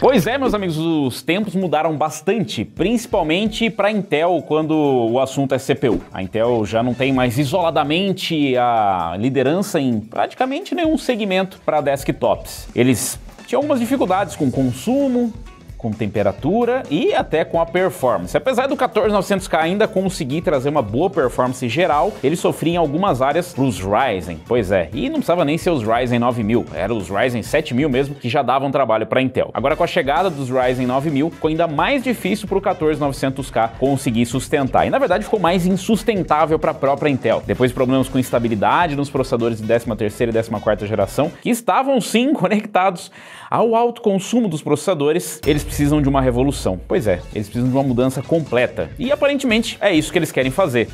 Pois é, meus amigos, os tempos mudaram bastante, principalmente para a Intel quando o assunto é CPU. A Intel já não tem mais isoladamente a liderança em praticamente nenhum segmento para desktops. Eles tinham algumas dificuldades com consumo, com temperatura e até com a performance. Apesar do 14900K ainda conseguir trazer uma boa performance geral, ele sofria em algumas áreas para os Ryzen. Pois é, e não precisava nem ser os Ryzen 9000, eram os Ryzen 7000 mesmo, que já davam trabalho para a Intel. Agora com a chegada dos Ryzen 9000, ficou ainda mais difícil para o 14900K conseguir sustentar. E na verdade ficou mais insustentável para a própria Intel. Depois de problemas com instabilidade nos processadores de 13ª e 14ª geração, que estavam sim conectados ao alto consumo dos processadores, eles precisam de uma revolução. Pois é, eles precisam de uma mudança completa. E aparentemente é isso que eles querem fazer.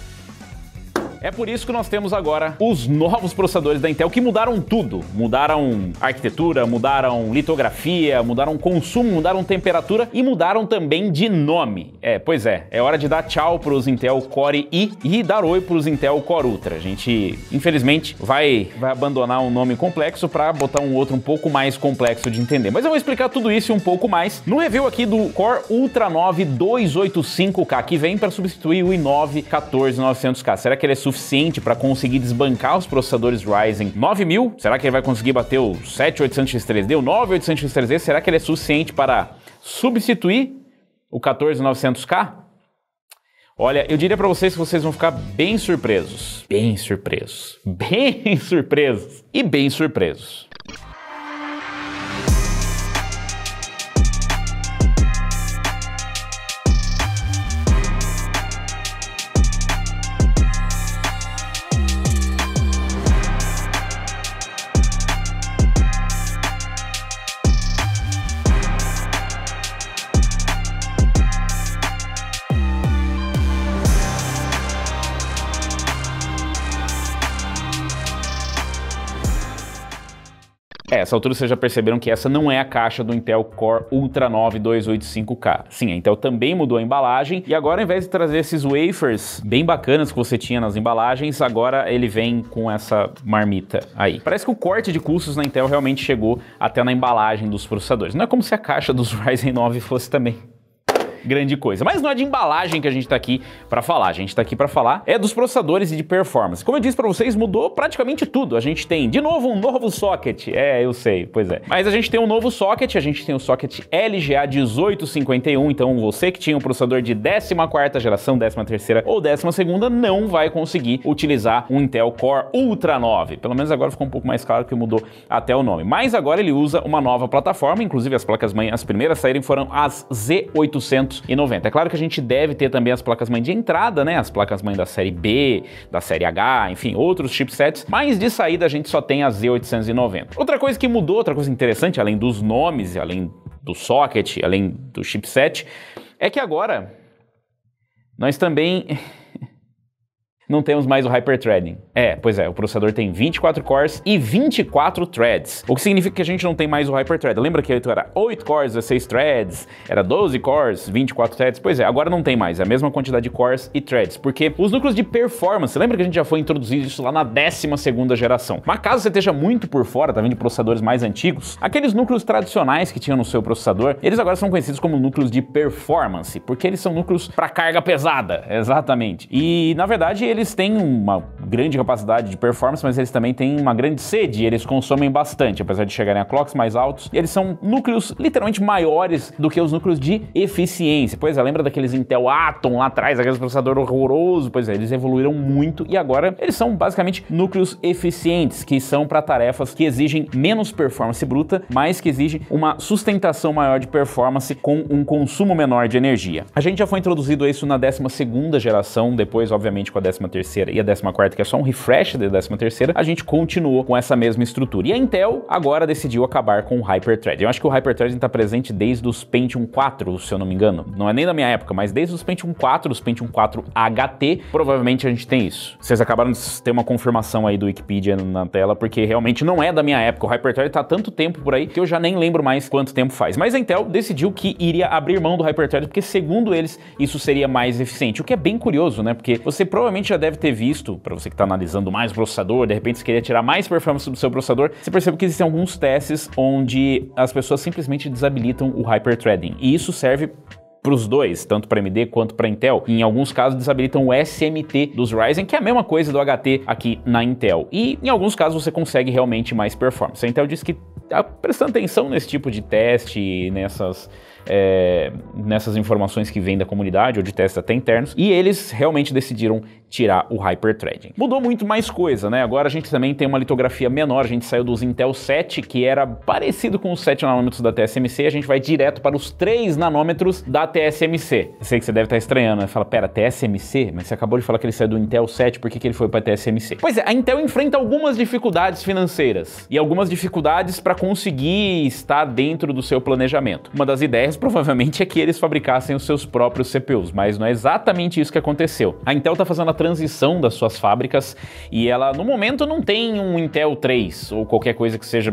É por isso que nós temos agora os novos processadores da Intel que mudaram tudo. Mudaram arquitetura, mudaram litografia, mudaram consumo, mudaram temperatura e mudaram também de nome. Pois é hora de dar tchau para os Intel Core i e dar oi para os Intel Core Ultra. A gente, infelizmente, vai abandonar um nome complexo para botar um outro um pouco mais complexo de entender. Mas eu vou explicar tudo isso e um pouco mais no review aqui do Core Ultra 9 285K, que vem para substituir o i9 14900K. Será que ele é suficiente para conseguir desbancar os processadores Ryzen 9000? Será que ele vai conseguir bater o 7800X3D, o 9800X3D? Será que ele é suficiente para substituir o 14900K? Olha, eu diria para vocês que vocês vão ficar bem surpresos. Bem surpresos. Bem surpresos. E bem surpresos. Essa altura vocês já perceberam que essa não é a caixa do Intel Core Ultra 9 285K. Sim, a Intel também mudou a embalagem e agora, ao invés de trazer esses wafers bem bacanas que você tinha nas embalagens, agora ele vem com essa marmita aí. Parece que o corte de custos na Intel realmente chegou até na embalagem dos processadores. Não é como se a caixa dos Ryzen 9 fosse também grande coisa. Mas não é de embalagem que a gente tá aqui para falar. A gente tá aqui para falar dos processadores e de performance. Como eu disse para vocês, mudou praticamente tudo. A gente tem, de novo, um novo socket. Eu sei, pois é. Mas a gente tem um novo socket, a gente tem o socket LGA 1851. Então você que tinha um processador de 14ª geração, 13ª ou 12ª, não vai conseguir utilizar um Intel Core Ultra 9. Pelo menos agora ficou um pouco mais claro que mudou até o nome. Mas agora ele usa uma nova plataforma, inclusive as placas-mãe, as primeiras a saírem foram as Z890. É claro que a gente deve ter também as placas-mãe de entrada, né? As placas-mãe da série B, da série H, enfim, outros chipsets, mas de saída a gente só tem a Z890. Outra coisa que mudou, outra coisa interessante, além dos nomes, além do socket, além do chipset, é que agora nós também não temos mais o hyperthreading. Pois é, o processador tem 24 cores e 24 threads, o que significa que a gente não tem mais o hyperthread. Lembra que era 8 cores, 16 threads, era 12 cores, 24 threads? Pois é, agora não tem mais, é a mesma quantidade de cores e threads, porque os núcleos de performance, lembra que a gente já foi introduzido isso lá na 12ª geração? Mas caso você esteja muito por fora, tá vendo, de processadores mais antigos, aqueles núcleos tradicionais que tinham no seu processador, eles agora são conhecidos como núcleos de performance, porque eles são núcleos para carga pesada, exatamente. E na verdade eles têm uma grande capacidade de performance, mas eles também têm uma grande sede, eles consomem bastante, apesar de chegarem a clocks mais altos, e eles são núcleos literalmente maiores do que os núcleos de eficiência. Pois é, lembra daqueles Intel Atom lá atrás, aqueles processador horroroso? Pois é, eles evoluíram muito e agora eles são basicamente núcleos eficientes, que são para tarefas que exigem menos performance bruta, mas que exigem uma sustentação maior de performance com um consumo menor de energia. A gente já foi introduzido isso na 12ª geração, depois obviamente com a 13ª e a 14ª, que é só um refresh da 13ª, a gente continuou com essa mesma estrutura. E a Intel agora decidiu acabar com o Hyperthread. Eu acho que o Hyperthread está presente desde os Pentium 4, se eu não me engano. Não é nem da minha época, mas desde os Pentium 4, os Pentium 4 HT, provavelmente a gente tem isso. Vocês acabaram de ter uma confirmação aí do Wikipedia na tela, porque realmente não é da minha época. O Hyperthread tá há tanto tempo por aí que eu já nem lembro mais quanto tempo faz. Mas a Intel decidiu que iria abrir mão do Hyperthread, porque segundo eles, isso seria mais eficiente. O que é bem curioso, né? Porque você provavelmente já deve ter visto, para você você que está analisando mais o processador, de repente você queria tirar mais performance do seu processador, você percebe que existem alguns testes onde as pessoas simplesmente desabilitam o hyperthreading. E isso serve para os dois, tanto para AMD quanto para Intel. Em alguns casos desabilitam o SMT dos Ryzen, que é a mesma coisa do HT aqui na Intel. E em alguns casos você consegue realmente mais performance. A Intel diz que tá prestando atenção nesse tipo de teste, nessas informações que vêm da comunidade ou de testes até internos, e eles realmente decidiram tirar o hyperthreading. Mudou muito mais coisa, né? Agora a gente também tem uma litografia menor, a gente saiu dos Intel 7, que era parecido com os 7 nanômetros da TSMC, a gente vai direto para os 3 nanômetros da TSMC. Eu sei que você deve estar estranhando, né? Fala, pera, TSMC? Mas você acabou de falar que ele saiu do Intel 7, por que ele foi para TSMC? Pois é, a Intel enfrenta algumas dificuldades financeiras e algumas dificuldades para conseguir estar dentro do seu planejamento. Uma das ideias provavelmente é que eles fabricassem os seus próprios CPUs, mas não é exatamente isso que aconteceu. A Intel está fazendo a transição das suas fábricas e ela, no momento, não tem um Intel 3 ou qualquer coisa que seja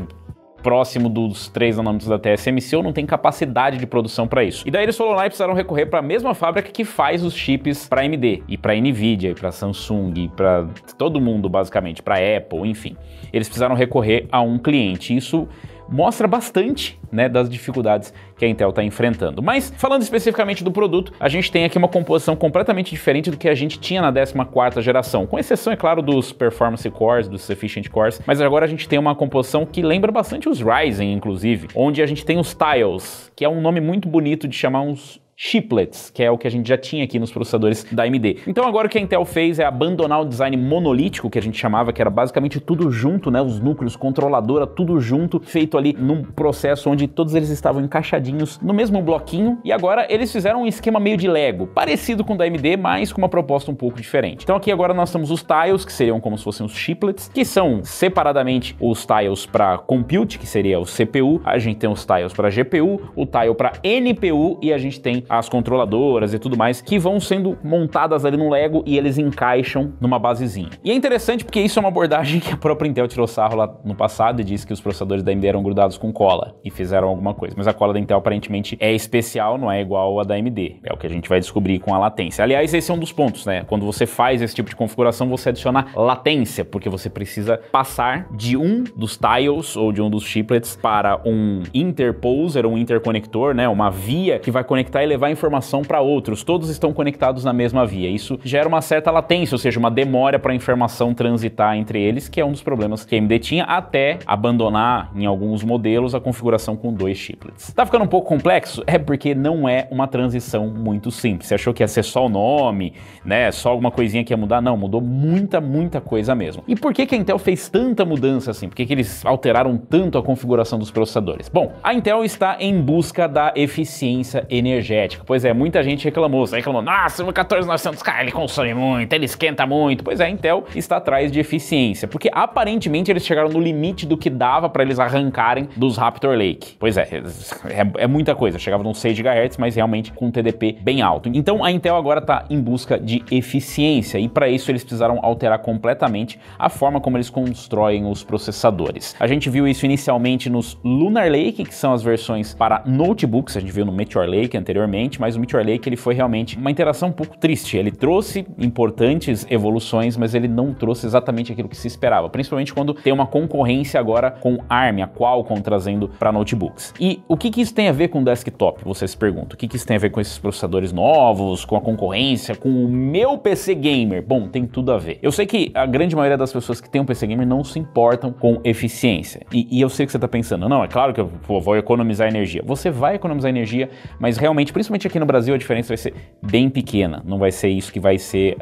próximo dos 3 nanômetros da TSMC ou não tem capacidade de produção para isso. E daí eles foram lá e precisaram recorrer para a mesma fábrica que faz os chips para AMD e para Nvidia e para Samsung e para todo mundo, basicamente, para Apple, enfim. Eles precisaram recorrer a um cliente. Isso mostra bastante, né, das dificuldades que a Intel está enfrentando. Mas, falando especificamente do produto, a gente tem aqui uma composição completamente diferente do que a gente tinha na 14ª geração, com exceção, é claro, dos Performance Cores, dos Efficient Cores, mas agora a gente tem uma composição que lembra bastante os Ryzen, inclusive, onde a gente tem os Tiles, que é um nome muito bonito de chamar uns chiplets, que é o que a gente já tinha aqui nos processadores da AMD. Então agora o que a Intel fez é abandonar o design monolítico, que a gente chamava, que era basicamente tudo junto, né, os núcleos, controladora, tudo junto, feito ali num processo onde todos eles estavam encaixadinhos no mesmo bloquinho, e agora eles fizeram um esquema meio de Lego, parecido com o da AMD, mas com uma proposta um pouco diferente. Então aqui agora nós temos os tiles, que seriam como se fossem os chiplets, que são separadamente os tiles para compute, que seria o CPU, a gente tem os tiles para GPU, o tile para NPU, e a gente tem as controladoras e tudo mais, que vão sendo montadas ali no Lego e eles encaixam numa basezinha. E é interessante porque isso é uma abordagem que a própria Intel tirou sarro lá no passado e disse que os processadores da AMD eram grudados com cola e fizeram alguma coisa. Mas a cola da Intel aparentemente é especial, não é igual a da AMD. É o que a gente vai descobrir com a latência. Aliás, esse é um dos pontos, né? Quando você faz esse tipo de configuração, você adiciona latência, porque você precisa passar de um dos tiles ou de um dos chiplets para um interposer, um interconector, né? Uma via que vai conectar e levar informação para outros. Todos estão conectados na mesma via. Isso gera uma certa latência, ou seja, uma demora para a informação transitar entre eles, que é um dos problemas que a AMD tinha, até abandonar em alguns modelos a configuração com 2 chiplets. Tá ficando um pouco complexo? É porque não é uma transição muito simples. Você achou que ia ser só o nome, né? Só alguma coisinha que ia mudar? Não, mudou muita coisa mesmo. E por que a Intel fez tanta mudança assim? Por que eles alteraram tanto a configuração dos processadores? Bom, a Intel está em busca da eficiência energética. Pois é, muita gente reclamou, nossa, o 14900K ele consome muito, ele esquenta muito. Pois é, a Intel está atrás de eficiência, porque aparentemente eles chegaram no limite do que dava para eles arrancarem dos Raptor Lake. Pois é muita coisa, chegava nos 6 GHz, mas realmente com um TDP bem alto. Então a Intel agora está em busca de eficiência e para isso eles precisaram alterar completamente a forma como eles constroem os processadores. A gente viu isso inicialmente nos Lunar Lake, que são as versões para notebooks, a gente viu no Meteor Lake anteriormente, mas o Meteor Lake ele foi realmente uma interação um pouco triste. Ele trouxe importantes evoluções, mas ele não trouxe exatamente aquilo que se esperava, principalmente quando tem uma concorrência agora com ARM, a Qualcomm trazendo para notebooks. E o que isso tem a ver com desktop? Você se pergunta. O que isso tem a ver com esses processadores novos, com a concorrência, com o meu PC gamer? Bom, tem tudo a ver. Eu sei que a grande maioria das pessoas que tem um PC gamer não se importam com eficiência. E eu sei que você está pensando, não, é claro que eu vou economizar energia. Você vai economizar energia, mas realmente, principalmente aqui no Brasil, a diferença vai ser bem pequena. Não vai ser isso que vai ser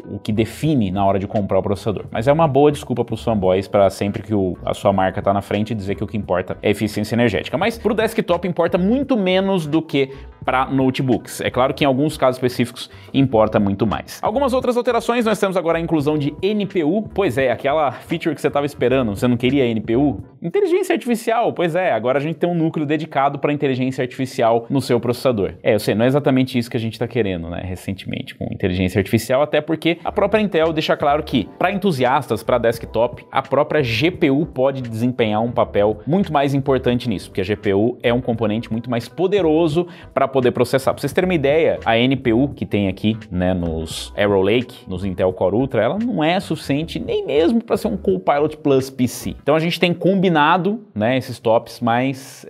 o que define na hora de comprar o processador. Mas é uma boa desculpa para os fanboys para sempre que a sua marca está na frente dizer que o que importa é eficiência energética. Mas para o desktop importa muito menos do que para notebooks. É claro que em alguns casos específicos importa muito mais. Algumas outras alterações, nós temos agora a inclusão de NPU. Pois é, aquela feature que você estava esperando, você não queria NPU? Inteligência artificial, pois é, agora a gente tem um núcleo dedicado para inteligência artificial no seu processador. Eu sei, não é exatamente isso que a gente está querendo, né, recentemente com inteligência artificial, até porque a própria Intel deixa claro que, para entusiastas, para desktop, a própria GPU pode desempenhar um papel muito mais importante nisso, porque a GPU é um componente muito mais poderoso para poder processar. Pra vocês terem uma ideia, a NPU que tem aqui, né, nos Arrow Lake, nos Intel Core Ultra, ela não é suficiente nem mesmo para ser um Copilot Plus PC. Então a gente tem combinado, né, esses tops, mas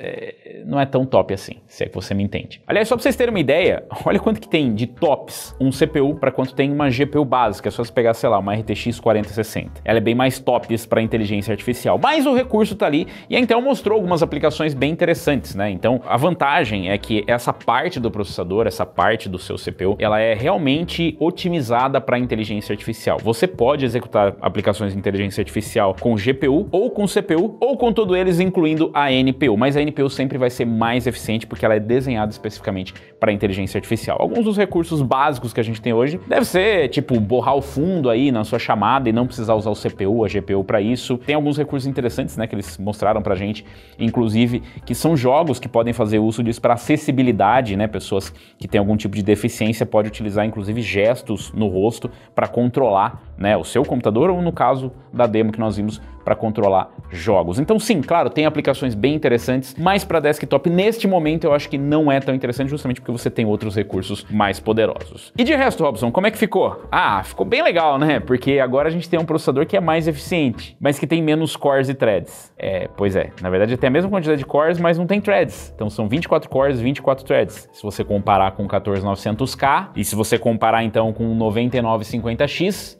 não é tão top assim, se é que você me entende. Aliás, só pra vocês terem uma ideia, olha quanto que tem de tops um CPU para quanto tem uma GPU básica. É só você pegar, sei lá, uma RTX 4060. Ela é bem mais tops para inteligência artificial, mas o recurso tá ali e a Intel mostrou algumas aplicações bem interessantes, né? Então a vantagem é que essa parte do processador, essa parte do seu CPU, ela é realmente otimizada para inteligência artificial. Você pode executar aplicações de inteligência artificial com GPU ou com CPU ou com todos eles, incluindo a NPU, mas a NPU sempre vai ser mais eficiente porque ela é desenhada especificamente para inteligência artificial. Alguns dos recursos básicos que a gente tem hoje deve ser tipo borrar o fundo aí na sua chamada e não precisar usar o CPU, a GPU para isso. Tem alguns recursos interessantes, né, que eles mostraram pra gente, inclusive, que são jogos que podem fazer uso disso para acessibilidade, né? Pessoas que têm algum tipo de deficiência podem utilizar inclusive gestos no rosto para controlar, né, o seu computador ou no caso da demo que nós vimos, para controlar jogos. Então sim, claro, tem aplicações bem interessantes, mas para desktop neste momento eu acho que não é tão interessante justamente porque você tem outros recursos mais poderosos. E de resto, Robson, como é que ficou? Ah, ficou bem legal, né? Porque agora a gente tem um processador que é mais eficiente, mas que tem menos cores e threads. Pois é, na verdade tem a mesma quantidade de cores, mas não tem threads. Então são 24 cores, 24 threads. Se você comparar com o 14900K e se você comparar então com o 9950X,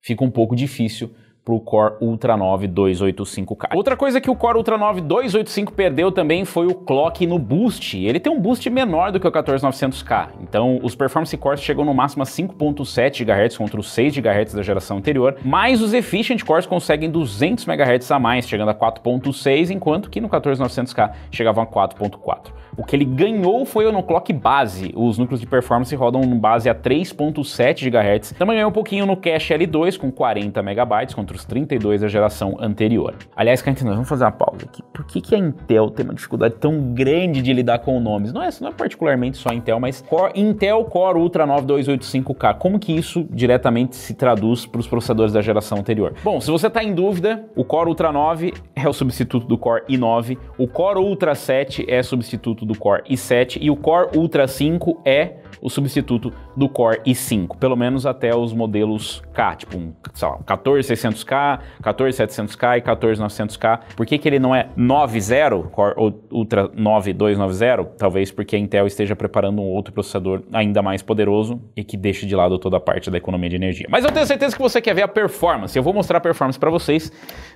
fica um pouco difícil pro Core Ultra 9 285K. Outra coisa que o Core Ultra 9 285 perdeu também foi o clock no boost. Ele tem um boost menor do que o 14900K. Então, os Performance Cores chegam no máximo a 5.7 GHz contra os 6 GHz da geração anterior, mas os Efficient Cores conseguem 200 MHz a mais, chegando a 4.6, enquanto que no 14900K chegavam a 4.4. O que ele ganhou foi no clock base. Os núcleos de performance rodam no base a 3.7 GHz. Também ganhou um pouquinho no cache L2 com 40 MB contra os 32 da geração anterior. Aliás, cá entre nós, vamos fazer uma pausa aqui. Por que a Intel tem uma dificuldade tão grande de lidar com nomes? Não é particularmente só a Intel, mas Intel Core Ultra 9 285K. Como que isso diretamente se traduz para os processadores da geração anterior? Bom, se você está em dúvida, o Core Ultra 9 é o substituto do Core i9, o Core Ultra 7 é substituto do Core i7 e o Core Ultra 5 é o substituto do Core i5, pelo menos até os modelos K, tipo sei lá, 14600K, 14700K e 14900K. Por que ele não é 9.0, Core Ultra 9 290? Talvez porque a Intel esteja preparando um outro processador ainda mais poderoso e que deixe de lado toda a parte da economia de energia. Mas eu tenho certeza que você quer ver a performance. Eu vou mostrar a performance para vocês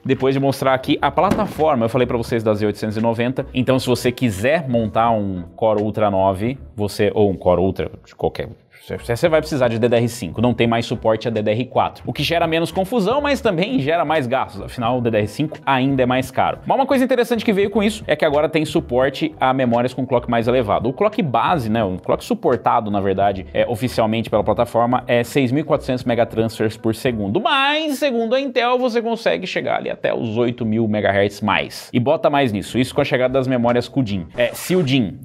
depois de mostrar aqui a plataforma. Eu falei para vocês da Z890, então se você quiser montar um Core Ultra 9, ou um Core Ultra de qualquer, você vai precisar de DDR5, não tem mais suporte a DDR4, o que gera menos confusão, mas também gera mais gastos, afinal o DDR5 ainda é mais caro. Mas uma coisa interessante que veio com isso é que agora tem suporte a memórias com clock mais elevado. O clock base, né, o clock suportado, na verdade, oficialmente pela plataforma, é 6.400 megatransfers por segundo, mas segundo a Intel você consegue chegar ali até os 8.000 MHz mais. E bota mais nisso, isso com a chegada das memórias CUDIN. Shieldin,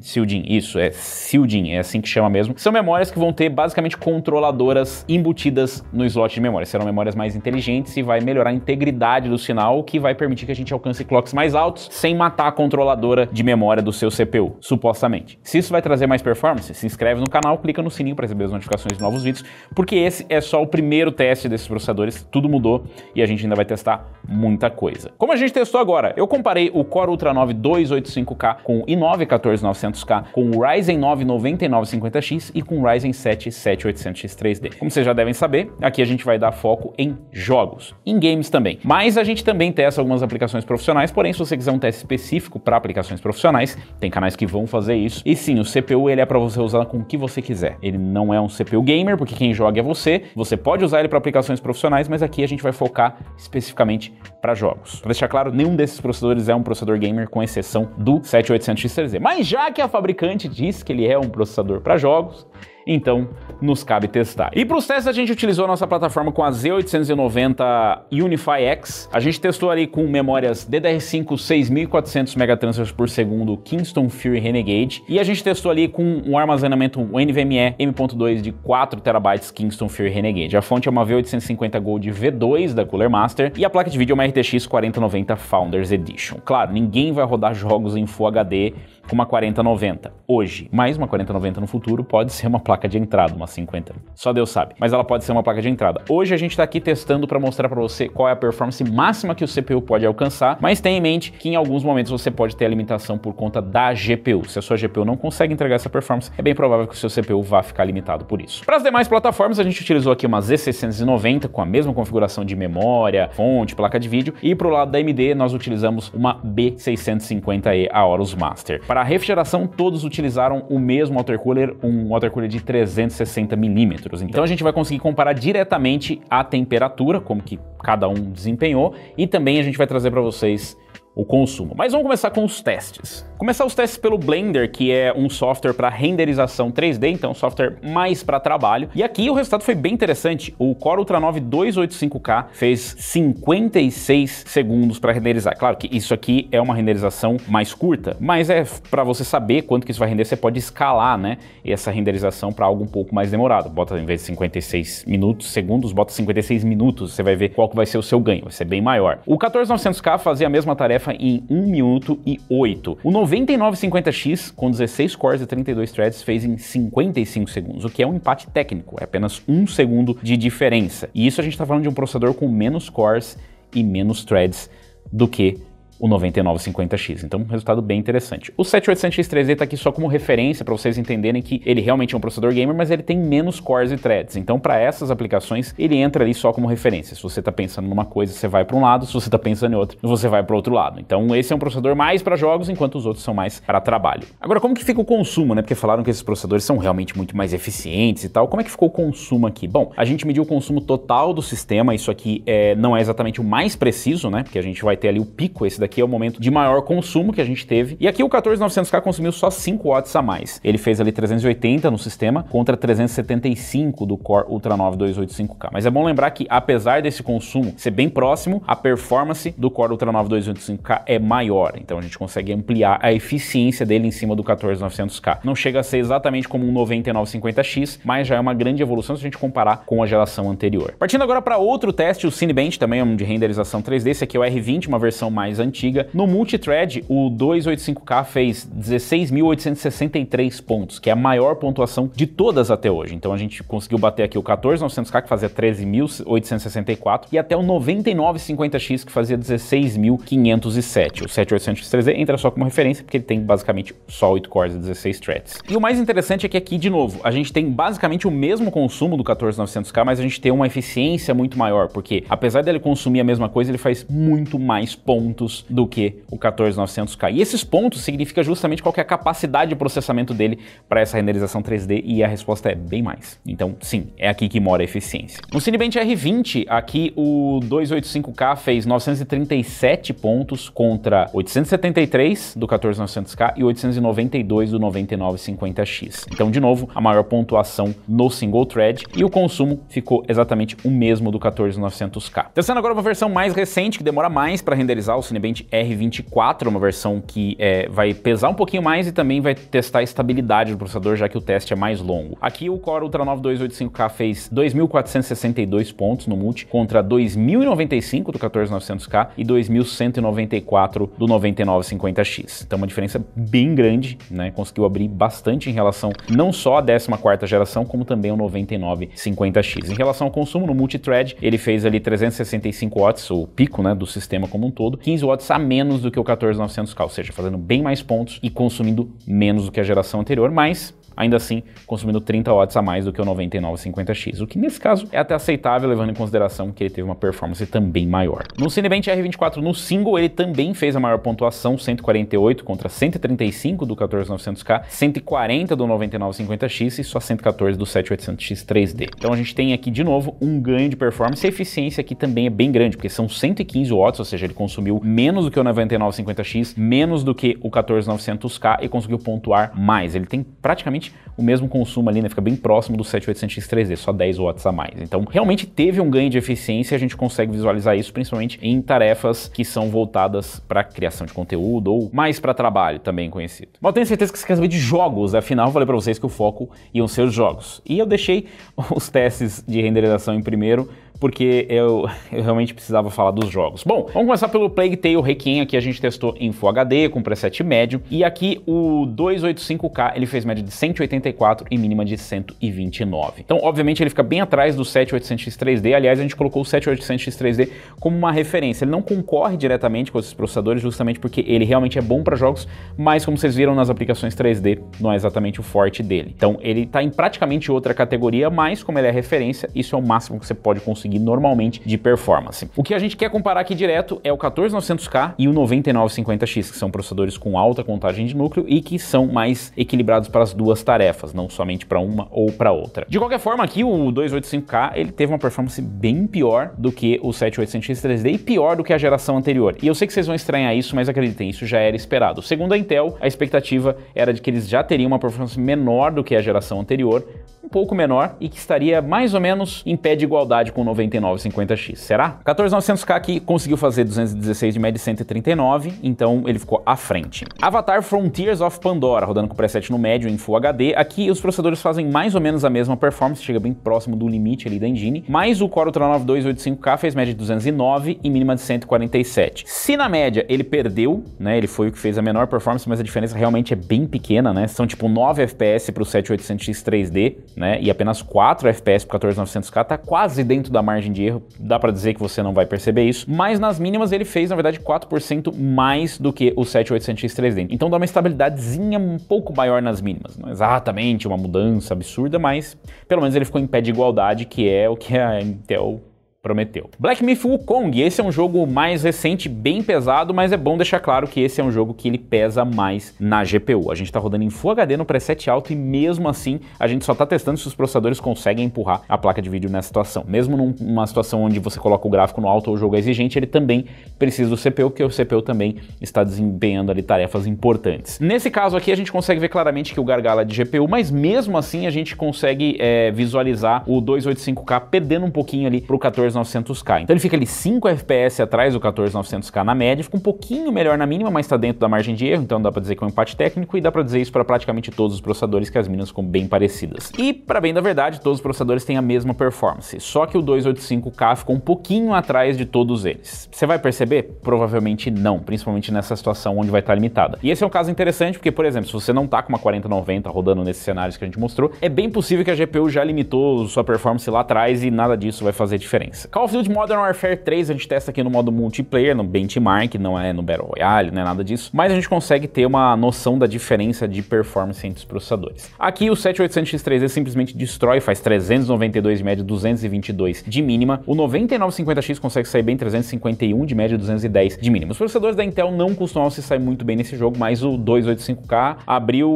isso, Shieldin, é assim que chama mesmo. São memórias que vão ter basicamente controladoras embutidas no slot de memória. Serão memórias mais inteligentes e vai melhorar a integridade do sinal, o que vai permitir que a gente alcance clocks mais altos sem matar a controladora de memória do seu CPU, supostamente. Se isso vai trazer mais performance, se inscreve no canal, clica no sininho para receber as notificações de novos vídeos, porque esse é só o primeiro teste desses processadores, tudo mudou e a gente ainda vai testar muita coisa. Como a gente testou agora, eu comparei o Core Ultra 9 285K com o i9 14900K, com o Ryzen 9 9950X e com o Ryzen 7 7800X 3D. Como vocês já devem saber, aqui a gente vai dar foco em jogos, em games também. Mas a gente também testa algumas aplicações profissionais, porém se você quiser um teste específico para aplicações profissionais, tem canais que vão fazer isso. E sim, o CPU ele é para você usar com o que você quiser. Ele não é um CPU gamer, porque quem joga é você. Você pode usar ele para aplicações profissionais, mas aqui a gente vai focar especificamente para jogos. Para deixar claro, nenhum desses processadores é um processador gamer, com exceção do 7800X 3D. Mas já que a fabricante diz que ele é um processador para jogos, então nos cabe testar. E para os testes a gente utilizou a nossa plataforma com a Z890 UniFi X. A gente testou ali com memórias DDR5 6400 megatransfers por segundo Kingston Fury Renegade, e a gente testou ali com um armazenamento NVMe M.2 de 4 TB Kingston Fury Renegade. A fonte é uma V850 Gold V2 da Cooler Master e a placa de vídeo é uma RTX 4090 Founders Edition. Claro, ninguém vai rodar jogos em Full HD com uma 4090 hoje, mas uma 4090 no futuro pode ser uma placa de entrada, uma 50, só Deus sabe, mas ela pode ser uma placa de entrada. Hoje a gente está aqui testando para mostrar para você qual é a performance máxima que o CPU pode alcançar, mas tenha em mente que em alguns momentos você pode ter a limitação por conta da GPU. Se a sua GPU não consegue entregar essa performance, é bem provável que o seu CPU vá ficar limitado por isso. Para as demais plataformas, a gente utilizou aqui uma Z690 com a mesma configuração de memória, fonte, placa de vídeo, e para o lado da AMD nós utilizamos uma B650E Aorus Master. Para a refrigeração, todos utilizaram o mesmo watercooler, um watercooler de 360mm. Então a gente vai conseguir comparar diretamente a temperatura, como que cada um desempenhou, e também a gente vai trazer para vocês o consumo. Mas vamos começar com os testes. Começar os testes pelo Blender, que é um software para renderização 3D, então um software mais para trabalho. E aqui o resultado foi bem interessante. O Core Ultra 9 285K fez 56 segundos para renderizar. Claro que isso aqui é uma renderização mais curta, mas é para você saber quanto que isso vai render, você pode escalar, né, essa renderização para algo um pouco mais demorado. Bota, em vez de 56 segundos, bota 56 minutos, você vai ver qual que vai ser o seu ganho, vai ser bem maior. O 14900K fazia a mesma tarefa em 1 minuto e 8. O 9950X, com 16 cores e 32 threads, fez em 55 segundos, o que é um empate técnico, é apenas 1 segundo de diferença. E isso a gente está falando de um processador com menos cores e menos threads do que o 9950X, então um resultado bem interessante. O 7800X3D está aqui só como referência para vocês entenderem que ele realmente é um processador gamer, mas ele tem menos cores e threads, então para essas aplicações ele entra ali só como referência. Se você está pensando numa coisa, você vai para um lado, se você está pensando em outra, você vai para o outro lado. Então esse é um processador mais para jogos, enquanto os outros são mais para trabalho. Agora, como que fica o consumo, né? Porque falaram que esses processadores são realmente muito mais eficientes e tal. Como é que ficou o consumo aqui? Bom, a gente mediu o consumo total do sistema, isso aqui não é exatamente o mais preciso, né? Porque a gente vai ter ali o pico, esse daqui é o momento de maior consumo que a gente teve. E aqui o 14900K consumiu só 5 watts a mais. Ele fez ali 380 no sistema contra 375 do Core Ultra 9 285K. Mas é bom lembrar que, apesar desse consumo ser bem próximo, a performance do Core Ultra 9 285K é maior. Então a gente consegue ampliar a eficiência dele em cima do 14900K. Não chega a ser exatamente como um 9950X, mas já é uma grande evolução se a gente comparar com a geração anterior. Partindo agora para outro teste, o Cinebench, também é um de renderização 3D. Esse aqui é o R20, uma versão mais antiga. No multithread, o 285K fez 16.863 pontos, que é a maior pontuação de todas até hoje. Então a gente conseguiu bater aqui o 14900K, que fazia 13.864, e até o 9950X, que fazia 16.507. O 7800X3D entra só como referência, porque ele tem basicamente só 8 cores e 16 threads. E o mais interessante é que aqui, de novo, a gente tem basicamente o mesmo consumo do 14900K, mas a gente tem uma eficiência muito maior, porque apesar dele consumir a mesma coisa, ele faz muito mais pontos do que o 14900K. E esses pontos significa justamente qual que é a capacidade de processamento dele para essa renderização 3D, e a resposta é bem mais. Então, sim, é aqui que mora a eficiência. No Cinebench R20, aqui o 285K fez 937 pontos contra 873 do 14900K e 892 do 9950X. Então, de novo, a maior pontuação no single thread, e o consumo ficou exatamente o mesmo do 14900K. Testando agora uma versão mais recente, que demora mais para renderizar, o Cinebench R24, uma versão que vai pesar um pouquinho mais e também vai testar a estabilidade do processador, já que o teste é mais longo. Aqui o Core Ultra 9 285K fez 2.462 pontos no multi, contra 2.095 do 14900K e 2.194 do 9950X. Então uma diferença bem grande, né? Conseguiu abrir bastante em relação não só à 14ª geração, como também ao 9950X. Em relação ao consumo no multithread, ele fez ali 365 watts, o pico, né, do sistema como um todo, 15 watts a menos do que o 14900K, ou seja, fazendo bem mais pontos e consumindo menos do que a geração anterior, mas ainda assim consumindo 30 watts a mais do que o 9950X, o que nesse caso é até aceitável, levando em consideração que ele teve uma performance também maior. No Cinebench R24 no single, ele também fez a maior pontuação, 148 contra 135 do 14900K, 140 do 9950X e só 114 do 7800X 3D. Então a gente tem aqui de novo um ganho de performance, e a eficiência aqui também é bem grande, porque são 115 watts, ou seja, ele consumiu menos do que o 9950X, menos do que o 14900K e conseguiu pontuar mais. Ele tem praticamente praticamente o mesmo consumo ali, né? Fica bem próximo do 7800X3D, só 10 watts a mais. Então, realmente teve um ganho de eficiência e a gente consegue visualizar isso principalmente em tarefas que são voltadas para criação de conteúdo ou mais para trabalho, também conhecido. Mas eu tenho certeza que você quer saber de jogos, afinal eu falei para vocês que o foco iam ser os jogos. E eu deixei os testes de renderização em primeiro, porque eu realmente precisava falar dos jogos. Bom, vamos começar pelo Plague Tale Requiem. Aqui a gente testou em Full HD, com preset médio, e aqui o 285K ele fez média de 184 e mínima de 129. Então, obviamente, ele fica bem atrás do 7800X3D, aliás, a gente colocou o 7800X3D como uma referência. Ele não concorre diretamente com esses processadores, justamente porque ele realmente é bom para jogos, mas como vocês viram nas aplicações 3D, não é exatamente o forte dele. Então, ele está em praticamente outra categoria, mas como ele é referência, isso é o máximo que você pode conseguir normalmente de performance. O que a gente quer comparar aqui direto é o 14900K e o 9950X, que são processadores com alta contagem de núcleo e que são mais equilibrados para as duas tarefas, não somente para uma ou para outra. De qualquer forma, aqui o 285K ele teve uma performance bem pior do que o 7800X3D e pior do que a geração anterior. E eu sei que vocês vão estranhar isso, mas acreditem, isso já era esperado. Segundo a Intel, a expectativa era de que eles já teriam uma performance menor do que a geração anterior, um pouco menor, e que estaria mais ou menos em pé de igualdade com o 9950X. Será? 14900K aqui conseguiu fazer 216 de média e 139, então ele ficou à frente. Avatar Frontiers of Pandora, rodando com preset no médio em Full HD. Aqui os processadores fazem mais ou menos a mesma performance, chega bem próximo do limite ali da engine, mas o Core Ultra 9 285K fez média de 209 e mínima de 147. Se na média ele perdeu, né, ele foi o que fez a menor performance, mas a diferença realmente é bem pequena, né, são tipo 9 FPS para o 7800X 3D, né, e apenas 4 FPS para o 14900K, tá quase dentro da margem de erro, dá para dizer que você não vai perceber isso, mas nas mínimas ele fez, na verdade, 4% mais do que o 7800X 3D. Então dá uma estabilidadezinha um pouco maior nas mínimas. Não é exatamente uma mudança absurda, mas pelo menos ele ficou em pé de igualdade, que é o que a Intel prometeu. Black Myth Wukong, esse é um jogo mais recente, bem pesado, mas é bom deixar claro que esse é um jogo que ele pesa mais na GPU. A gente tá rodando em Full HD no preset alto e mesmo assim a gente só tá testando se os processadores conseguem empurrar a placa de vídeo nessa situação. Mesmo numa situação onde você coloca o gráfico no alto ou o jogo é exigente, ele também precisa do CPU, porque o CPU também está desempenhando ali tarefas importantes. Nesse caso aqui a gente consegue ver claramente que o gargalo é de GPU, mas mesmo assim a gente consegue visualizar o 285K perdendo um pouquinho ali pro 14900K. Então ele fica ali 5 FPS atrás do 14900K na média, fica um pouquinho melhor na mínima, mas está dentro da margem de erro, então dá para dizer que é um empate técnico e dá para dizer isso para praticamente todos os processadores, que as mínimas ficam bem parecidas. E para bem da verdade, todos os processadores têm a mesma performance, só que o 285K ficou um pouquinho atrás de todos eles. Você vai perceber? Provavelmente não, principalmente nessa situação onde vai estar limitada. E esse é um caso interessante porque, por exemplo, se você não tá com uma 4090 rodando nesses cenários que a gente mostrou, é bem possível que a GPU já limitou sua performance lá atrás e nada disso vai fazer diferença. Call of Duty Modern Warfare 3 a gente testa aqui no modo multiplayer, no benchmark, não é no Battle Royale, não é nada disso, mas a gente consegue ter uma noção da diferença de performance entre os processadores. Aqui o 7800X3D simplesmente destrói, faz 392 de média, 222 de mínima. O 9950X consegue sair bem 351 de média, 210 de mínima. Os processadores da Intel não costumam se sair muito bem nesse jogo, mas o 285K abriu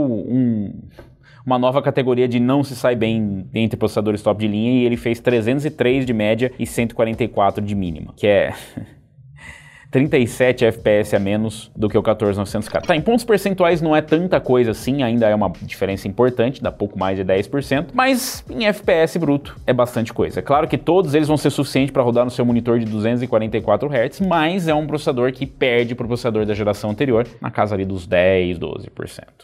uma nova categoria de não se sai bem entre processadores top de linha, e ele fez 303 de média e 144 de mínima, que é 37 FPS a menos do que o 14900K. Tá, em pontos percentuais não é tanta coisa assim, ainda é uma diferença importante, dá pouco mais de 10%, mas em FPS bruto é bastante coisa. É claro que todos eles vão ser suficientes para rodar no seu monitor de 244 Hz, mas é um processador que perde para o processador da geração anterior, na casa ali dos 10, 12%.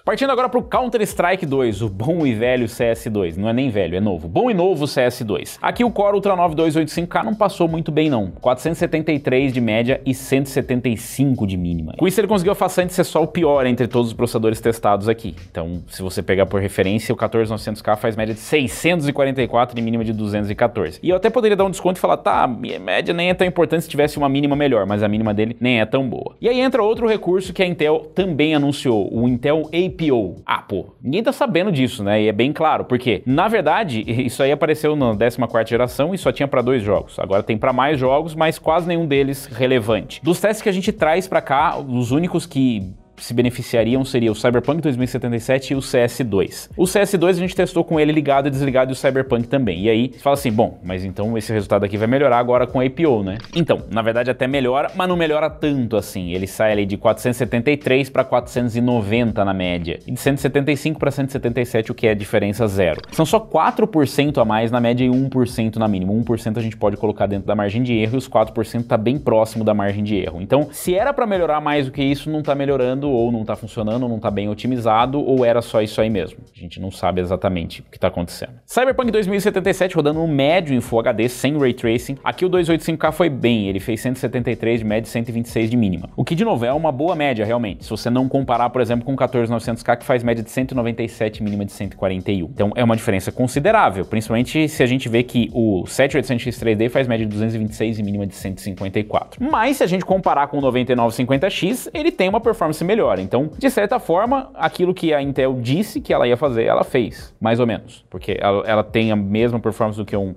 Partindo agora para o Counter-Strike 2, o bom e velho CS2, não é nem velho, é novo, bom e novo CS2. Aqui o Core Ultra 9 285K não passou muito bem não, 473 de média e 175 de mínima. Com isso ele conseguiu a façanha de ser só o pior entre todos os processadores testados aqui. Então, se você pegar por referência, o 14900K faz média de 644 e mínima de 214. E eu até poderia dar um desconto e falar, tá, minha média nem é tão importante se tivesse uma mínima melhor, mas a mínima dele nem é tão boa. E aí entra outro recurso que a Intel também anunciou, o Intel APO. Ah, pô, ninguém tá sabendo disso, né? E é bem claro, porque, na verdade, isso aí apareceu na 14ª geração e só tinha para 2 jogos. Agora tem para mais jogos, mas quase nenhum deles relevante. Dos testes que a gente traz para cá, os únicos que se beneficiariam seria o Cyberpunk 2077 e o CS2. O CS2 a gente testou com ele ligado e desligado e o Cyberpunk também. E aí você fala assim, bom, mas então esse resultado aqui vai melhorar agora com a IPO, né? Então, na verdade até melhora, mas não melhora tanto assim. Ele sai ali de 473 para 490 na média. E de 175 para 177, o que é diferença zero. São só 4% a mais na média e 1% na mínima. 1% a gente pode colocar dentro da margem de erro e os 4% tá bem próximo da margem de erro. Então, se era para melhorar mais do que isso, não tá melhorando, ou não tá funcionando, ou não tá bem otimizado, ou era só isso aí mesmo. A gente não sabe exatamente o que tá acontecendo. Cyberpunk 2077 rodando no médio em Full HD, sem Ray Tracing. Aqui o 285K foi bem, ele fez 173 de média e 126 de mínima. O que, de novo, é uma boa média, realmente. Se você não comparar, por exemplo, com o 14900K, que faz média de 197 mínima de 141. Então, é uma diferença considerável, principalmente se a gente vê que o 7800X 3D faz média de 226 e mínima de 154. Mas, se a gente comparar com o 9950X, ele tem uma performance melhor. Então, de certa forma, aquilo que a Intel disse que ela ia fazer, ela fez, mais ou menos. Porque ela tem a mesma performance do que um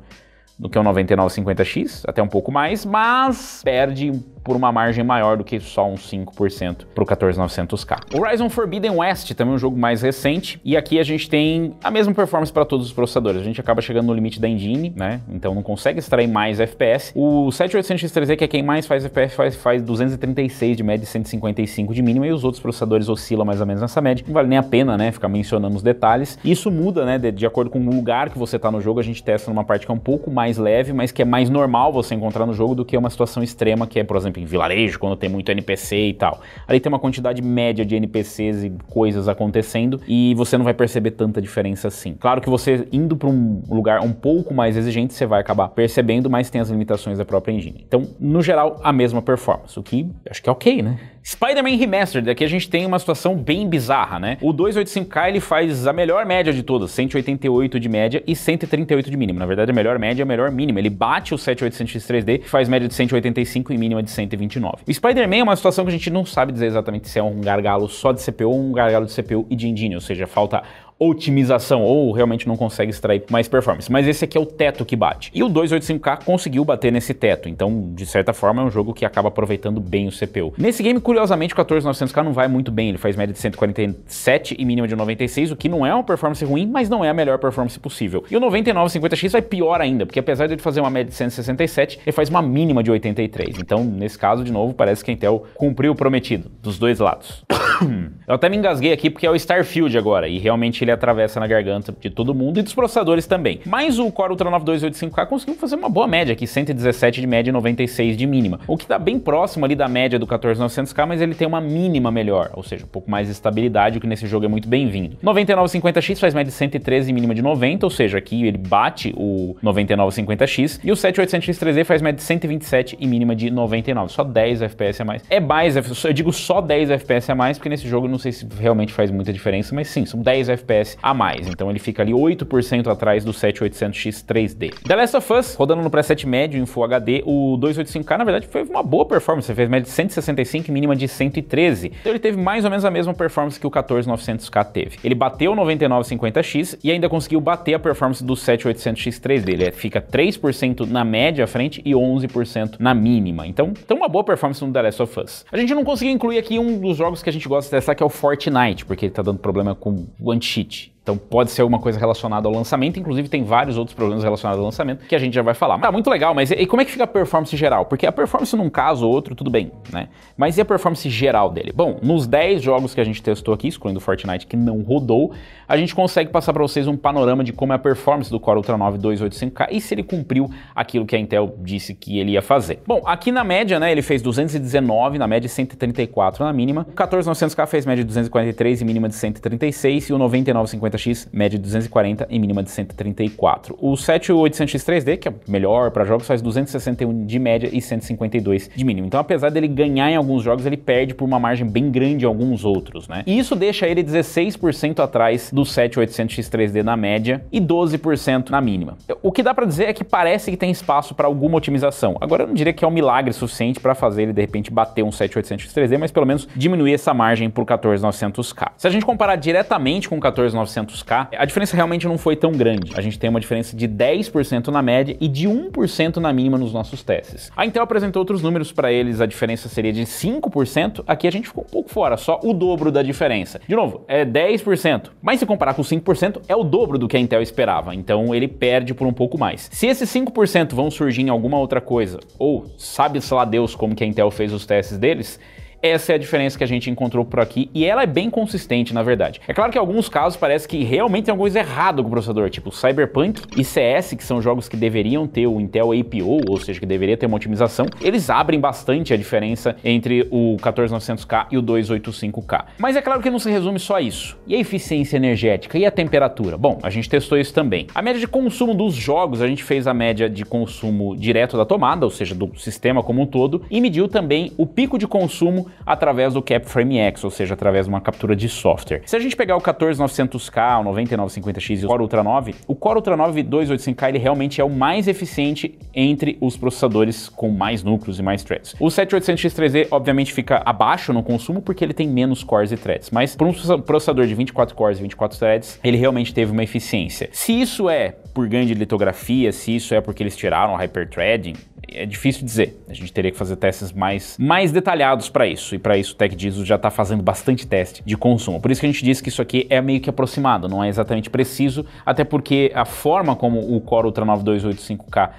9950X, até um pouco mais, mas perde por uma margem maior do que só uns 5% para o 14900K. Horizon Forbidden West também é um jogo mais recente, e aqui a gente tem a mesma performance para todos os processadores. A gente acaba chegando no limite da engine, né? Então não consegue extrair mais FPS. O 7800X3D, que é quem mais faz FPS, faz 236 de média e 155 de mínima, e os outros processadores oscilam mais ou menos nessa média. Não vale nem a pena, né, ficar mencionando os detalhes. Isso muda, né, de acordo com o lugar que você está no jogo. A gente testa numa parte que é um pouco mais leve, mas que é mais normal você encontrar no jogo do que uma situação extrema, que é, por exemplo, em vilarejo, quando tem muito NPC e tal. Ali tem uma quantidade média de NPCs e coisas acontecendo e você não vai perceber tanta diferença assim. Claro que você indo para um lugar um pouco mais exigente, você vai acabar percebendo, mas tem as limitações da própria engine. Então, no geral, a mesma performance, o que acho que é ok, né? Spider-Man Remastered, aqui a gente tem uma situação bem bizarra, né? O 285K ele faz a melhor média de todas, 188 de média e 138 de mínima. Na verdade, a melhor média é a melhor mínima. Ele bate o 7800X 3D, que faz média de 185 e mínima de 129. O Spider-Man é uma situação que a gente não sabe dizer exatamente se é um gargalo só de CPU ou um gargalo de CPU e de engine, ou seja, falta otimização ou realmente não consegue extrair mais performance. Mas esse aqui é o teto que bate. E o 285K conseguiu bater nesse teto. Então, de certa forma, é um jogo que acaba aproveitando bem o CPU. Nesse game, curiosamente, o 14900K não vai muito bem. Ele faz média de 147 e mínima de 96, o que não é uma performance ruim, mas não é a melhor performance possível. E o 9950X vai pior ainda, porque apesar de ele fazer uma média de 167, ele faz uma mínima de 83. Então, nesse caso, de novo, parece que a Intel cumpriu o prometido, dos dois lados. Eu até me engasguei aqui porque é o Starfield agora, e realmente ele atravessa na garganta de todo mundo e dos processadores também. Mas o Core Ultra 9 285K conseguiu fazer uma boa média aqui, 117 de média e 96 de mínima, o que tá bem próximo ali da média do 14900K, mas ele tem uma mínima melhor, ou seja, um pouco mais de estabilidade, o que nesse jogo é muito bem-vindo. 9950X faz média de 113 e mínima de 90, ou seja, aqui ele bate o 9950X, e o 7800X 3D faz média de 127 e mínima de 99, só 10 FPS a mais. É mais, eu digo só 10 FPS a mais, porque nesse jogo eu não sei se realmente faz muita diferença, mas sim, são 10 FPS a mais, então ele fica ali 8% atrás do 7800X 3D. The Last of Us, rodando no preset médio em Full HD, o 285K na verdade foi uma boa performance, ele fez média de 165 e mínima de 113, então ele teve mais ou menos a mesma performance que o 14900K teve. Ele bateu o 9950X e ainda conseguiu bater a performance do 7800X 3D, ele fica 3% na média à frente e 11% na mínima, então uma boa performance no The Last of Us. A gente não conseguiu incluir aqui um dos jogos que a gente gosta de testar, que é o Fortnite, porque ele tá dando problema com o anti-cheat. Então pode ser alguma coisa relacionada ao lançamento, inclusive tem vários outros problemas relacionados ao lançamento que a gente já vai falar. Tá muito legal, mas e como é que fica a performance geral? Porque a performance num caso ou outro, tudo bem, né? Mas e a performance geral dele? Bom, nos 10 jogos que a gente testou aqui, excluindo o Fortnite que não rodou, a gente consegue passar para vocês um panorama de como é a performance do Core Ultra 9 285K e se ele cumpriu aquilo que a Intel disse que ele ia fazer. Bom, aqui na média, né, ele fez 219 na média e 134 na mínima. O 14900K fez média de 243 e mínima de 136 e o 9950X média de 240 e mínima de 134. O 7800X 3D, que é melhor para jogos, faz 261 de média e 152 de mínima. Então, apesar dele ganhar em alguns jogos, ele perde por uma margem bem grande em alguns outros, né? E isso deixa ele 16% atrás do 7800X 3D na média e 12% na mínima. O que dá para dizer é que parece que tem espaço para alguma otimização. Agora, eu não diria que é um milagre suficiente para fazer ele, de repente, bater um 7800X 3D, mas pelo menos diminuir essa margem para o 14900K. Se a gente comparar diretamente com o 14900K, 900K, a diferença realmente não foi tão grande. A gente tem uma diferença de 10% na média e de 1% na mínima nos nossos testes. A Intel apresentou outros números para eles, a diferença seria de 5%, aqui a gente ficou um pouco fora, só o dobro da diferença. De novo, é 10%, mas se comparar com 5%, é o dobro do que a Intel esperava, então ele perde por um pouco mais. Se esses 5% vão surgir em alguma outra coisa, ou sabe-se lá Deus como que a Intel fez os testes deles, essa é a diferença que a gente encontrou por aqui e ela é bem consistente, na verdade. É claro que em alguns casos parece que realmente tem alguma coisa errada com o processador, tipo Cyberpunk e CS, que são jogos que deveriam ter o Intel APO, ou seja, que deveria ter uma otimização, eles abrem bastante a diferença entre o 14900K e o 285K. Mas é claro que não se resume só a isso. E a eficiência energética e a temperatura? Bom, a gente testou isso também. A média de consumo dos jogos, a gente fez a média de consumo direto da tomada, ou seja, do sistema como um todo, e mediu também o pico de consumo através do CapFrameX, ou seja, através de uma captura de software. Se a gente pegar o 14900K, o 9950X e o Core Ultra 9, o Core Ultra 9 285K ele realmente é o mais eficiente entre os processadores com mais núcleos e mais threads. O 7800X3D obviamente fica abaixo no consumo porque ele tem menos cores e threads, mas para um processador de 24 cores e 24 threads, ele realmente teve uma eficiência. Se isso é por ganho de litografia, se isso é porque eles tiraram o hyperthreading, é difícil dizer. A gente teria que fazer testes mais detalhados para isso. E para isso o TechDiesel já está fazendo bastante teste de consumo. Por isso que a gente disse que isso aqui é meio que aproximado, não é exatamente preciso, até porque a forma como o Core Ultra 9 285K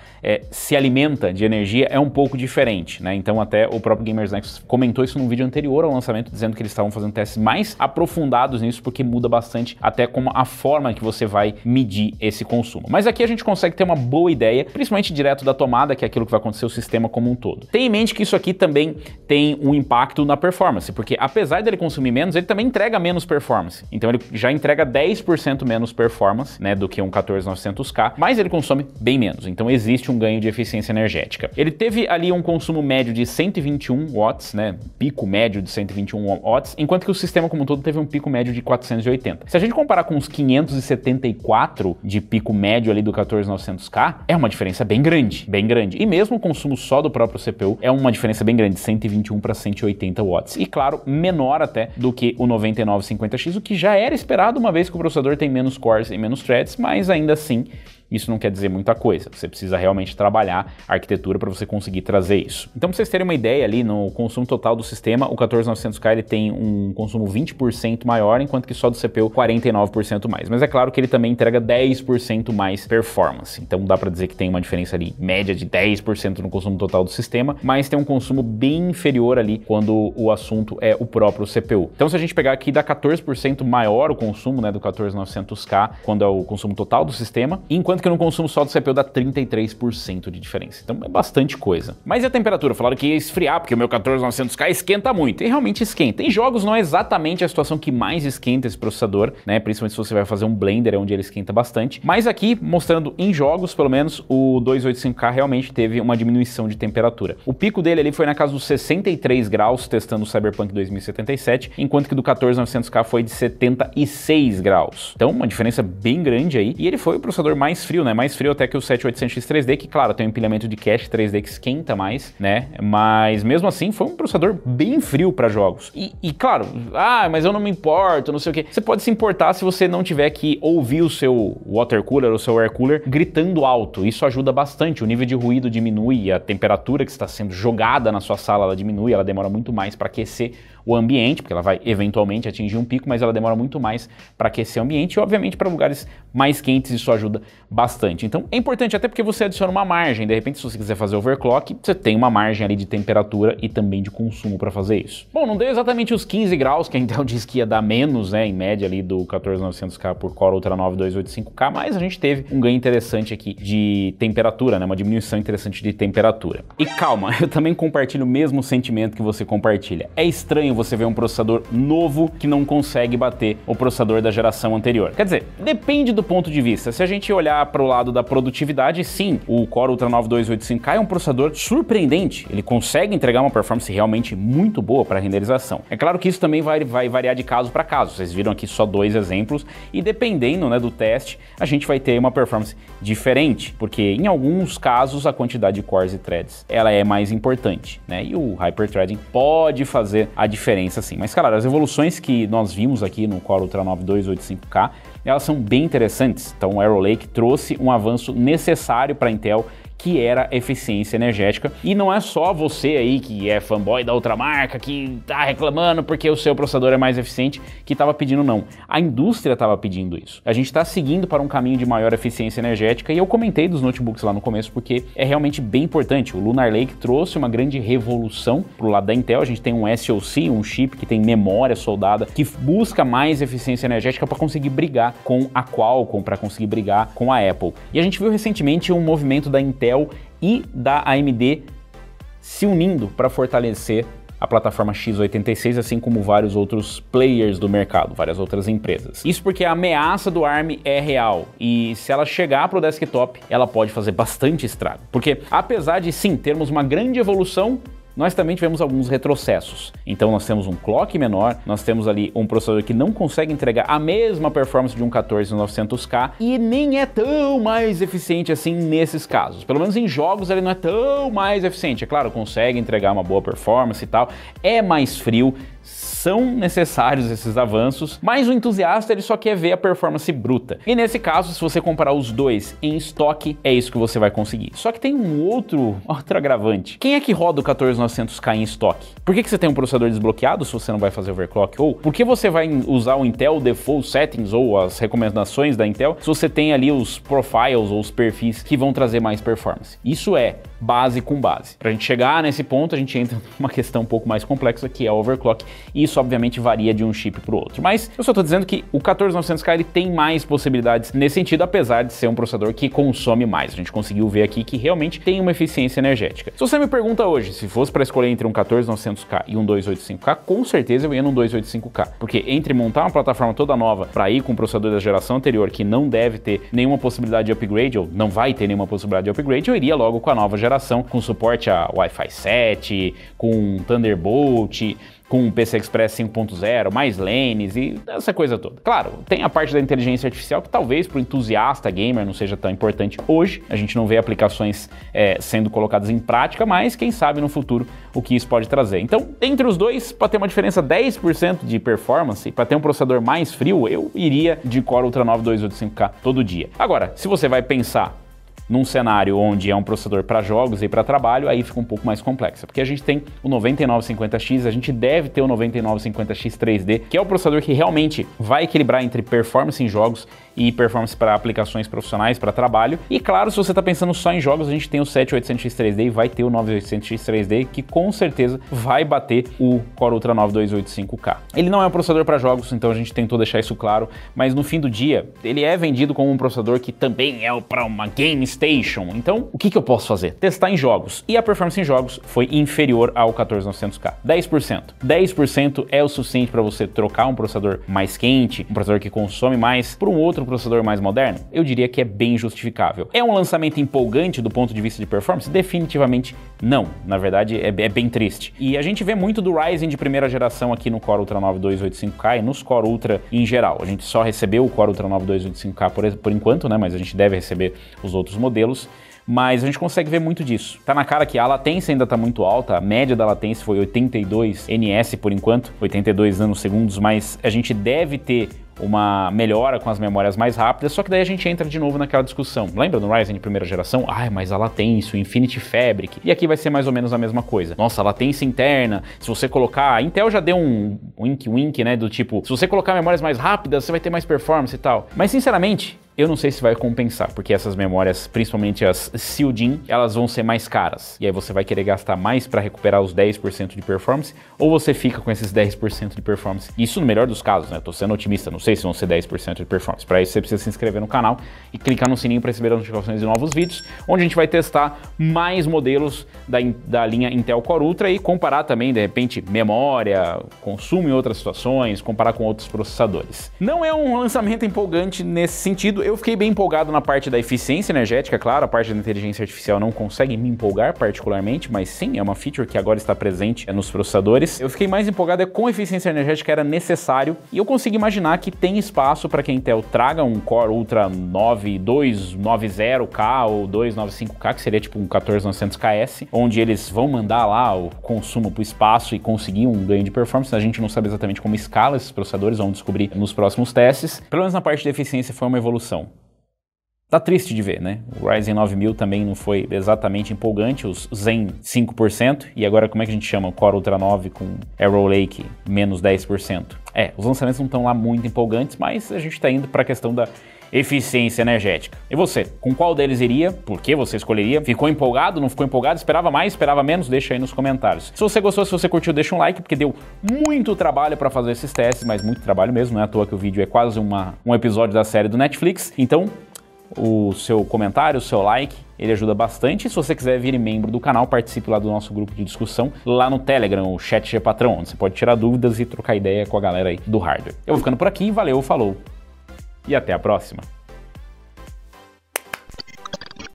se alimenta de energia é um pouco diferente, né? Então até o próprio Gamers Nexus comentou isso num vídeo anterior ao lançamento, dizendo que eles estavam fazendo testes mais aprofundados nisso, porque muda bastante até como a forma que você vai medir esse consumo. Mas aqui a gente consegue ter uma boa ideia, principalmente direto da tomada, que é aquilo que vai acontecer o sistema como um todo. Tenha em mente que isso aqui também tem um impacto na performance, porque apesar dele consumir menos, ele também entrega menos performance. Então ele já entrega 10% menos performance, né, do que um 14900K, mas ele consome bem menos. Então existe um ganho de eficiência energética. Ele teve ali um consumo médio de 121 watts, né, pico médio de 121 watts, enquanto que o sistema como um todo teve um pico médio de 480. Se a gente comparar com os 574 de pico médio ali do 14900K, é uma diferença bem grande, bem grande. E mesmo o consumo só do próprio CPU é uma diferença bem grande, de 121 para 180 watts. E claro, menor até do que o 9950X, o que já era esperado, uma vez que o processador tem menos cores e menos threads, mas ainda assim isso não quer dizer muita coisa. Você precisa realmente trabalhar a arquitetura para você conseguir trazer isso. Então, para vocês terem uma ideia ali, no consumo total do sistema, o 14900K ele tem um consumo 20% maior, enquanto que só do CPU 49% mais. Mas é claro que ele também entrega 10% mais performance. Então dá para dizer que tem uma diferença ali média de 10% no consumo total do sistema, mas tem um consumo bem inferior ali quando o assunto é o próprio CPU. Então se a gente pegar aqui, dá 14% maior o consumo, né, do 14900K quando é o consumo total do sistema, enquanto que no consumo só do CPU dá 33% de diferença. Então é bastante coisa. Mas e a temperatura? Falaram que ia esfriar, porque o meu 14900K esquenta muito. E realmente esquenta. Em jogos não é exatamente a situação que mais esquenta esse processador, né? Principalmente se você vai fazer um Blender, é onde ele esquenta bastante. Mas aqui, mostrando em jogos, pelo menos, o 285K realmente teve uma diminuição de temperatura. O pico dele ali foi na casa dos 63 graus, testando o Cyberpunk 2077, enquanto que do 14900K foi de 76 graus. Então, uma diferença bem grande aí. E ele foi o processador mais frio, né? Mais frio até que o 7800X3D, que claro, tem um empilhamento de cache 3D que esquenta mais, né? Mas mesmo assim foi um processador bem frio para jogos. E claro, mas eu não me importo, não sei o que. Você pode se importar se você não tiver que ouvir o seu water cooler ou seu air cooler gritando alto. Isso ajuda bastante, o nível de ruído diminui, a temperatura que está sendo jogada na sua sala ela diminui, ela demora muito mais para aquecer o ambiente, porque ela vai eventualmente atingir um pico, mas ela demora muito mais para aquecer o ambiente e obviamente para lugares mais quentes isso ajuda bastante. Então é importante até porque você adiciona uma margem, de repente se você quiser fazer overclock, você tem uma margem ali de temperatura e também de consumo para fazer isso. Bom, não deu exatamente os 15 graus que a Intel disse que ia dar menos, né, em média ali do 14900K por Core Ultra 9 285K, mas a gente teve um ganho interessante aqui de temperatura, né, uma diminuição interessante de temperatura. E calma, eu também compartilho o mesmo sentimento que você compartilha. É estranho você ver um processador novo que não consegue bater o processador da geração anterior. Quer dizer, depende do ponto de vista. Se a gente olhar para o lado da produtividade, sim, o Core Ultra 9 285K é um processador surpreendente. Ele consegue entregar uma performance realmente muito boa para renderização. É claro que isso também vai variar de caso para caso. Vocês viram aqui só dois exemplos e dependendo, né, do teste, a gente vai ter uma performance diferente, porque em alguns casos a quantidade de cores e threads ela é mais importante, né? E o hyperthreading pode fazer a diferença diferença sim. Mas, claro, as evoluções que nós vimos aqui no Core Ultra 9 285K, elas são bem interessantes. Então o Arrow Lake trouxe um avanço necessário para a Intel, que era eficiência energética. E não é só você aí que é fanboy da outra marca, que tá reclamando porque o seu processador é mais eficiente, que estava pedindo não. A indústria estava pedindo isso. A gente está seguindo para um caminho de maior eficiência energética e eu comentei dos notebooks lá no começo porque é realmente bem importante. O Lunar Lake trouxe uma grande revolução pro lado da Intel. A gente tem um SoC, um chip que tem memória soldada, que busca mais eficiência energética para conseguir brigar com a Qualcomm, para conseguir brigar com a Apple. E a gente viu recentemente um movimento da Intel e da AMD se unindo para fortalecer a plataforma x86, assim como vários outros players do mercado, várias outras empresas. Isso porque a ameaça do ARM é real e se ela chegar para o desktop, ela pode fazer bastante estrago. Porque apesar de sim termos uma grande evolução, nós também tivemos alguns retrocessos. Então nós temos um clock menor, nós temos ali um processador que não consegue entregar a mesma performance de um 14900K e nem é tão mais eficiente assim nesses casos. Pelo menos em jogos ele não é tão mais eficiente. É claro, consegue entregar uma boa performance e tal, é mais frio, são necessários esses avanços, mas o entusiasta ele só quer ver a performance bruta. E nesse caso, se você comparar os dois em estoque, é isso que você vai conseguir. Só que tem um outro agravante. Quem é que roda o 14900K em estoque? Por que você tem um processador desbloqueado se você não vai fazer overclock? Ou por que você vai usar o Intel Default Settings ou as recomendações da Intel se você tem ali os profiles ou os perfis que vão trazer mais performance? Isso é base com base. Pra gente chegar nesse ponto, a gente entra numa questão um pouco mais complexa, que é o overclock, e isso obviamente varia de um chip para o outro. Mas eu só tô dizendo que o 14900K ele tem mais possibilidades nesse sentido, apesar de ser um processador que consome mais. A gente conseguiu ver aqui que realmente tem uma eficiência energética. Se você me pergunta hoje, se fosse para escolher entre um 14900K e um 285K, com certeza eu ia no 285K, porque entre montar uma plataforma toda nova para ir com o processador da geração anterior, que não deve ter nenhuma possibilidade de upgrade, ou não vai ter nenhuma possibilidade de upgrade, eu iria logo com a nova geração, com suporte a Wi-Fi 7, com Thunderbolt, com PC Express 5.0, mais lanes e essa coisa toda. Claro, tem a parte da inteligência artificial que talvez para o entusiasta gamer não seja tão importante hoje. A gente não vê aplicações sendo colocadas em prática, mas quem sabe no futuro o que isso pode trazer. Então, entre os dois, para ter uma diferença 10% de performance, para ter um processador mais frio, eu iria de Core Ultra 9 285K todo dia. Agora, se você vai pensar num cenário onde é um processador para jogos e para trabalho, aí fica um pouco mais complexa, porque a gente tem o 9950X, a gente deve ter o 9950X 3D, que é o processador que realmente vai equilibrar entre performance em jogos e performance para aplicações profissionais, para trabalho. E claro, se você está pensando só em jogos, a gente tem o 7800X 3D e vai ter o 9800X 3D, que com certeza vai bater o Core Ultra 9 285K. Ele não é um processador para jogos, então a gente tentou deixar isso claro, mas no fim do dia, ele é vendido como um processador que também é para uma game station. Então, o que eu posso fazer? Testar em jogos. E a performance em jogos foi inferior ao 14900K. 10%. 10% é o suficiente para você trocar um processador mais quente, um processador que consome mais, por um outro processador mais moderno? Eu diria que é bem justificável. É um lançamento empolgante do ponto de vista de performance? Definitivamente não. Na verdade, é bem triste. E a gente vê muito do Ryzen de primeira geração aqui no Core Ultra 9 285K e nos Core Ultra em geral. A gente só recebeu o Core Ultra 9 285K por enquanto, né? Mas a gente deve receber os outros modelos. Mas a gente consegue ver muito disso. Tá na cara que a latência ainda tá muito alta, a média da latência foi 82 ns por enquanto, 82 nanosegundos, mas a gente deve ter uma melhora com as memórias mais rápidas, só que daí a gente entra de novo naquela discussão. Lembra no Ryzen de primeira geração? Mas a latência, o Infinity Fabric. E aqui vai ser mais ou menos a mesma coisa. Nossa, a latência interna, se você colocar... A Intel já deu um wink, né, do tipo, se você colocar memórias mais rápidas, você vai ter mais performance e tal. Mas, sinceramente, eu não sei se vai compensar, porque essas memórias, principalmente as Sealed-in, elas vão ser mais caras. E aí você vai querer gastar mais para recuperar os 10% de performance, ou você fica com esses 10% de performance. Isso no melhor dos casos, né? Tô sendo otimista, não sei se vão ser 10% de performance. Para isso você precisa se inscrever no canal e clicar no sininho para receber as notificações de novos vídeos, onde a gente vai testar mais modelos da linha Intel Core Ultra e comparar também, de repente, memória, consumo em outras situações, comparar com outros processadores. Não é um lançamento empolgante nesse sentido. Eu fiquei bem empolgado na parte da eficiência energética, claro, a parte da inteligência artificial não consegue me empolgar particularmente, mas sim, é uma feature que agora está presente nos processadores. Eu fiquei mais empolgado com a eficiência energética, era necessário, e eu consigo imaginar que tem espaço para que a Intel traga um Core Ultra 290K ou 295K, que seria tipo um 14900KS, onde eles vão mandar lá o consumo para o espaço e conseguir um ganho de performance. A gente não sabe exatamente como escala esses processadores, vamos descobrir nos próximos testes. Pelo menos na parte de eficiência foi uma evolução. Tá triste de ver, né? O Ryzen 9000 também não foi exatamente empolgante, os Zen 5%, e agora como é que a gente chama o Core Ultra 9 com Arrow Lake menos 10%? Os lançamentos não estão lá muito empolgantes, mas a gente tá indo para a questão da eficiência energética. E você, com qual deles iria? Por que você escolheria? Ficou empolgado? Não ficou empolgado? Esperava mais? Esperava menos? Deixa aí nos comentários. Se você gostou, se você curtiu, deixa um like, porque deu muito trabalho para fazer esses testes, mas muito trabalho mesmo, não é à toa que o vídeo é quase um episódio da série do Netflix. Então, o seu comentário, o seu like, ele ajuda bastante. Se você quiser vir membro do canal, participe lá do nosso grupo de discussão, lá no Telegram, o Chat G Patrão, onde você pode tirar dúvidas e trocar ideia com a galera aí do hardware. Eu vou ficando por aqui, valeu, falou e até a próxima.